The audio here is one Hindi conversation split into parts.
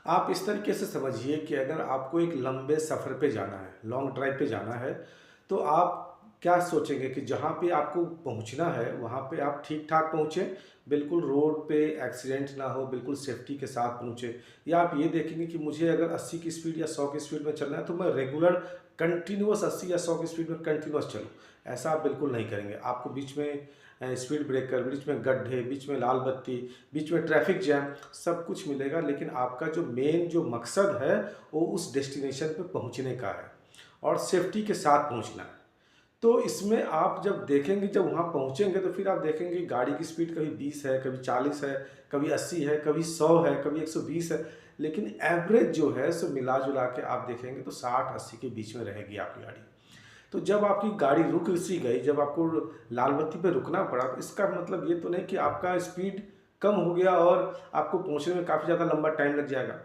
आप इस तरीके से समझिए कि अगर आपको एक लंबे सफ़र पे जाना है, लॉन्ग ड्राइव पे जाना है, तो आप क्या सोचेंगे कि जहाँ पे आपको पहुँचना है, वहाँ पे आप ठीक-ठाक पहुँचे, बिल्कुल रोड पे एक्सीडेंट ना हो, बिल्कुल सेफ्टी के साथ पहुँचे। या आप ये देखेंगे कि मुझे अगर 80 की स्पीड या 100 की स्पीड में चलना है, तो मैं रेगुलर कंटिन्यूअस 80 या 100 की स्पीड में कंटिन्यूअस चलूँ। ऐसा आप बिल्कुल नहीं करेंगे। आपको बीच में स्पीड ब्रेकर, बीच में गड्ढे, बीच में लाल बत्ती, बीच में ट्रैफिक जैम, सब कुछ मिलेगा, लेकिन आपका जो मेन जो मकसद है वो उस डेस्टिनेशन पे पहुंचने का है और सेफ्टी के साथ पहुंचना है। तो इसमें आप जब देखेंगे, जब वहाँ पहुँचेंगे तो फिर आप देखेंगे गाड़ी की स्पीड कभी 20 है, कभी 40 है, कभी 80 है, कभी 100 है, कभी 120 है, लेकिन एवरेज जो है सो मिला जुला के आप देखेंगे तो 60-80 के बीच में रहेगी आपकी गाड़ी। तो जब आपकी गाड़ी रुक सी गई, जब आपको लाल बत्ती पे रुकना पड़ा, तो इसका मतलब ये तो नहीं कि आपका स्पीड कम हो गया और आपको पहुंचने में काफ़ी ज़्यादा लंबा टाइम लग जाएगा।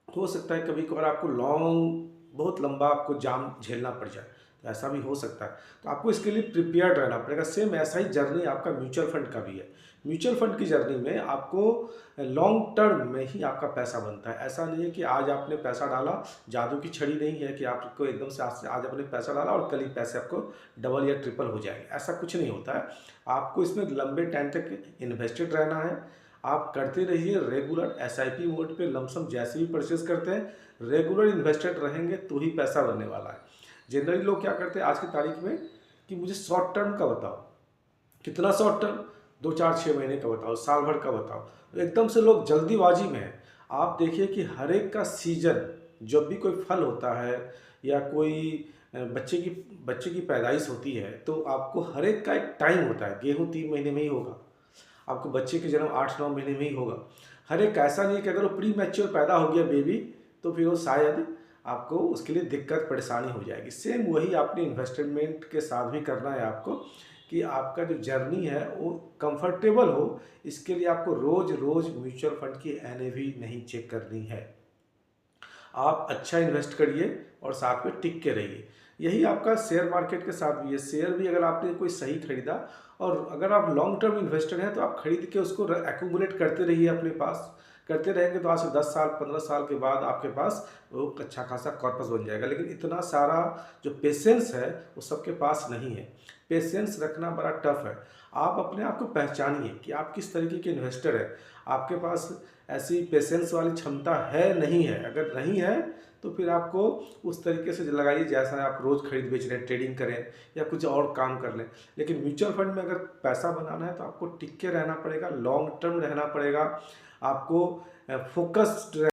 हो सकता है कभी कभार आपको लॉन्ग, बहुत लंबा आपको जाम झेलना पड़ जाए, तो ऐसा भी हो सकता है। तो आपको इसके लिए प्रिपेयर्ड रहना पड़ेगा। सेम ऐसा ही जर्नी आपका म्यूचुअल फंड का भी है। म्यूचुअल फंड की जर्नी में आपको लॉन्ग टर्म में ही आपका पैसा बनता है। ऐसा नहीं है कि आज आपने पैसा डाला, जादू की छड़ी नहीं है कि आपको एकदम से आज आपने पैसा डाला और कल ही पैसे आपको डबल या ट्रिपल हो जाएंगे, ऐसा कुछ नहीं होता है। आपको इसमें लंबे टाइम तक इन्वेस्टेड रहना है। आप करते रहिए रेगुलर एसआईपी मोड पे, लमसम जैसे भी परचेज करते हैं रेगुलर इन्वेस्टेड रहेंगे तो ही पैसा बनने वाला है। जनरली लोग क्या करते हैं आज की तारीख में कि मुझे शॉर्ट टर्म का बताओ, कितना शॉर्ट टर्म, 2 4 6 महीने का बताओ, साल भर का बताओ, तो एकदम से लोग जल्दीबाजी में है। आप देखिए कि हर एक का सीजन, जब भी कोई फल होता है या कोई बच्चे की पैदाइश होती है, तो आपको हर एक का एक टाइम होता है। गेहूँ 3 महीने में ही होगा, आपको बच्चे के जन्म 8 9 महीने में ही होगा। हर एक ऐसा नहीं है कि अगर वो प्री मैच्योर पैदा हो गया बेबी, तो फिर वो शायद आपको उसके लिए दिक्कत परेशानी हो जाएगी। सेम वही आपने इन्वेस्टमेंट के साथ भी करना है आपको, कि आपका जो जर्नी है वो कंफर्टेबल हो। इसके लिए आपको रोज़ रोज़ म्यूचुअल फंड की एनएवी नहीं चेक करनी है। आप अच्छा इन्वेस्ट करिए और साथ में टिक के रहिए। यही आपका शेयर मार्केट के साथ भी है। शेयर भी अगर आपने कोई सही खरीदा, और अगर आप लॉन्ग टर्म इन्वेस्टर हैं, तो आप खरीद के उसको एक्यूमुलेट करते रहिए अपने पास। करते रहेंगे तो आज से 10 साल 15 साल के बाद आपके पास वो अच्छा खासा कॉर्पस बन जाएगा। लेकिन इतना सारा जो पेशेंस है वो सबके पास नहीं है। पेशेंस रखना बड़ा टफ है। आप अपने आप को पहचानिए कि आप किस तरीके के इन्वेस्टर हैं। आपके पास ऐसी पेशेंस वाली क्षमता है नहीं है। अगर नहीं है तो फिर आपको उस तरीके से लगाइए जैसा आप रोज़ खरीद बेच रहे हैं, ट्रेडिंग करें या कुछ और काम कर लें। लेकिन म्यूचुअल फंड में अगर पैसा बनाना है तो आपको टिक के रहना पड़ेगा, लॉन्ग टर्म रहना पड़ेगा, आपको फोकस्ड